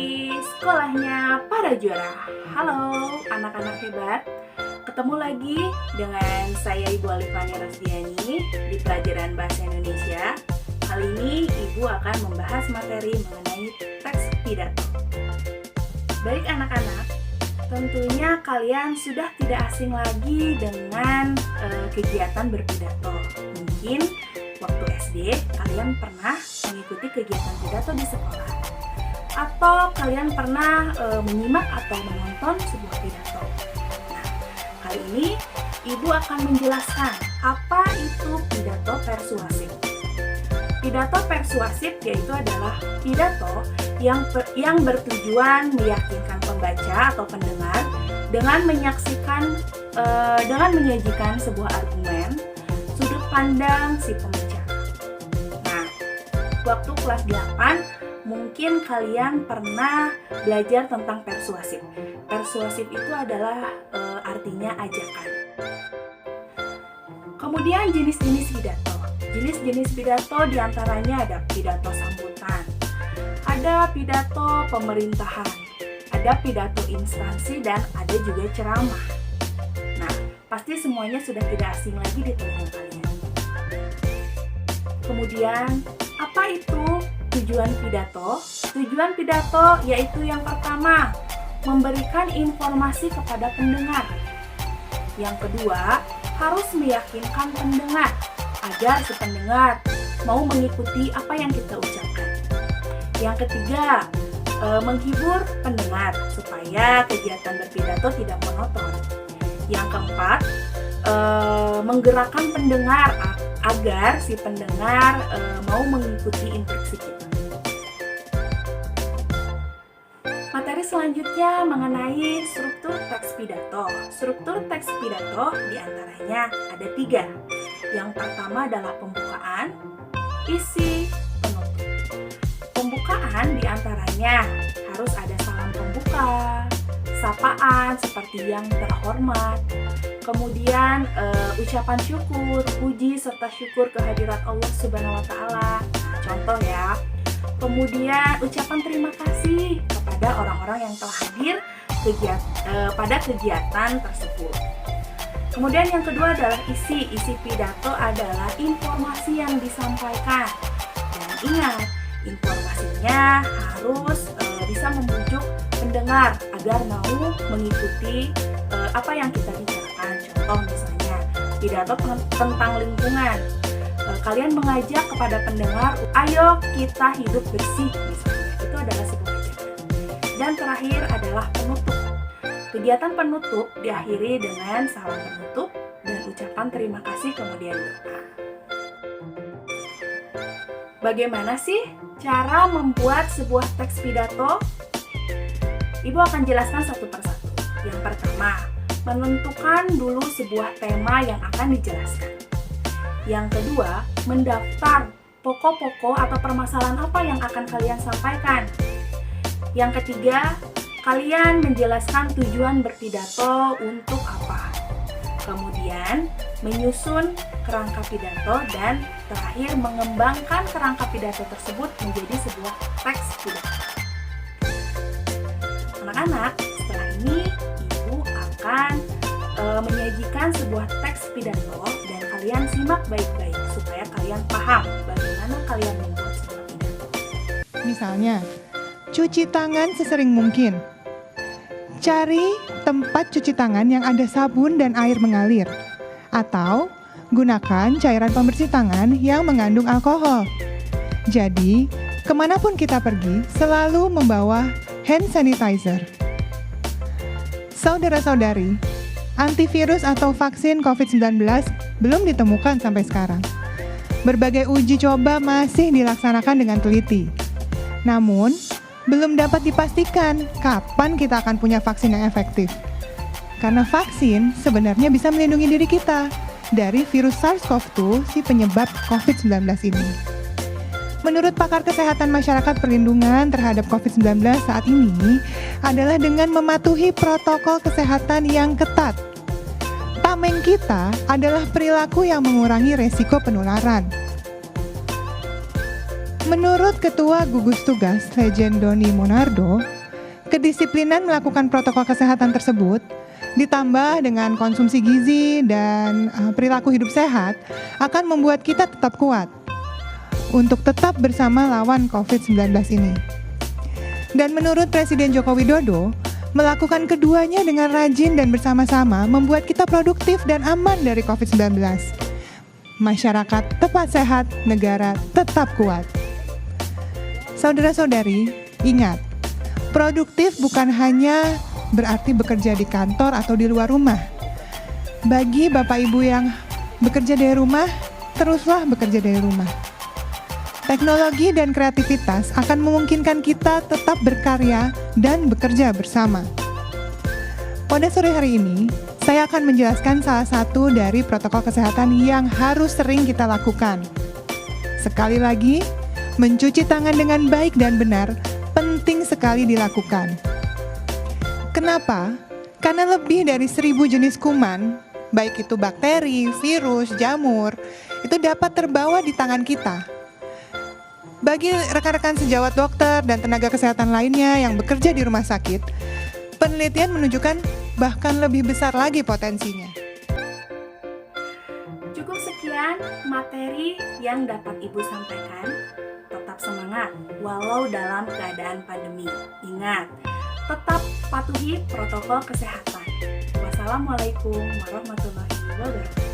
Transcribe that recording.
di sekolahnya para juara. Halo anak-anak hebat, ketemu lagi dengan saya Ibu Alifani Rasdiani di pelajaran Bahasa Indonesia. Kali ini Ibu akan membahas materi mengenai teks pidato. Baik anak-anak, tentunya kalian sudah tidak asing lagi dengan kegiatan berpidato. Mungkin waktu SD kalian pernah mengikuti kegiatan pidato di sekolah, atau kalian pernah menyimak atau menonton sebuah pidato. Nah, kali ini Ibu akan menjelaskan apa itu pidato persuasif. Pidato persuasif yaitu adalah pidato yang bertujuan meyakinkan pembaca atau pendengar dengan menyajikan sebuah argumen, sudut pandang si pembicara. Nah, waktu kelas 8 mungkin kalian pernah belajar tentang persuasif. Persuasif itu adalah artinya ajakan. Kemudian jenis-jenis pidato. Jenis-jenis pidato diantaranya ada pidato sambutan, ada pidato pemerintahan, ada pidato instansi, dan ada juga ceramah. Nah, pasti semuanya sudah tidak asing lagi di telinga kalian. Kemudian, apa itu tujuan pidato? Tujuan pidato yaitu yang pertama, memberikan informasi kepada pendengar. Yang kedua, harus meyakinkan pendengar agar si pendengar mau mengikuti apa yang kita ucapkan. Yang ketiga, menghibur pendengar supaya kegiatan berpidato tidak monoton. Yang keempat, menggerakkan pendengar agar si pendengar mau mengikuti instruksi kita. Materi selanjutnya mengenai struktur teks pidato. Struktur teks pidato diantaranya ada 3. Yang pertama adalah pembukaan, isi, penutup. Pembukaan diantaranya harus ada salam pembuka, sapaan seperti yang terhormat, kemudian ucapan syukur, puji serta syukur kehadirat Allah Subhanahu wa Ta'ala. Contoh ya. Kemudian ucapan terima kasih kepada orang-orang yang telah hadir pada kegiatan tersebut. Kemudian yang kedua adalah isi. Isi pidato adalah informasi yang disampaikan. Dan ingat, informasinya harus bisa membujuk pendengar agar mau mengikuti apa yang kita bicarakan. Contoh misalnya, pidato tentang lingkungan. Kalian mengajak kepada pendengar, ayo kita hidup bersih misalnya. Itu adalah sebuah ajakan. Dan terakhir adalah penutup. Kegiatan penutup diakhiri dengan salam penutup dan ucapan terima kasih kemudian doa. Bagaimana sih cara membuat sebuah teks pidato? Ibu akan jelaskan satu persatu. Yang pertama, menentukan dulu sebuah tema yang akan dijelaskan. Yang kedua, mendaftar pokok-pokok atau permasalahan apa yang akan kalian sampaikan. Yang ketiga, kalian menjelaskan tujuan berpidato untuk apa. Kemudian, menyusun kerangka pidato dan terakhir mengembangkan kerangka pidato tersebut menjadi sebuah teks pidato. Anak-anak, setelah ini Ibu akan menyajikan sebuah teks pidato dan kalian simak baik-baik supaya kalian paham bagaimana kalian membuat sebuah pidato. Misalnya, cuci tangan sesering mungkin. Cari tempat cuci tangan yang ada sabun dan air mengalir. Atau gunakan cairan pembersih tangan yang mengandung alkohol. Jadi, kemanapun kita pergi, selalu membawa hand sanitizer. Saudara-saudari, antivirus atau vaksin COVID-19 belum ditemukan sampai sekarang. Berbagai uji coba masih dilaksanakan dengan teliti. Namun, belum dapat dipastikan kapan kita akan punya vaksin yang efektif. Karena vaksin sebenarnya bisa melindungi diri kita dari virus SARS-CoV-2, si penyebab COVID-19 ini. Menurut pakar kesehatan masyarakat, perlindungan terhadap COVID-19 saat ini adalah dengan mematuhi protokol kesehatan yang ketat. Tameng kita adalah perilaku yang mengurangi resiko penularan. Menurut Ketua Gugus Tugas Legend Doni Monardo, Kedisiplinan melakukan protokol kesehatan tersebut ditambah dengan konsumsi gizi dan perilaku hidup sehat akan membuat kita tetap kuat untuk tetap bersama lawan COVID-19 ini. Dan menurut Presiden Joko Widodo, melakukan keduanya dengan rajin dan bersama-sama membuat kita produktif dan aman dari COVID-19. Masyarakat tetap sehat, negara tetap kuat. Saudara-saudari, ingat, produktif bukan hanya berarti bekerja di kantor atau di luar rumah. Bagi Bapak Ibu yang bekerja dari rumah, teruslah bekerja dari rumah. Teknologi dan kreativitas akan memungkinkan kita tetap berkarya dan bekerja bersama. Pada sore hari ini, saya akan menjelaskan salah satu dari protokol kesehatan yang harus sering kita lakukan. Sekali lagi, mencuci tangan dengan baik dan benar penting sekali dilakukan. Kenapa? Karena lebih dari 1.000 jenis kuman, baik itu bakteri, virus, jamur, itu dapat terbawa di tangan kita. Bagi rekan-rekan sejawat dokter dan tenaga kesehatan lainnya yang bekerja di rumah sakit, penelitian menunjukkan bahkan lebih besar lagi potensinya. Cukup sekian materi yang dapat Ibu sampaikan. Tetap semangat walau dalam keadaan pandemi. Ingat, tetap patuhi protokol kesehatan. Wassalamualaikum warahmatullahi wabarakatuh.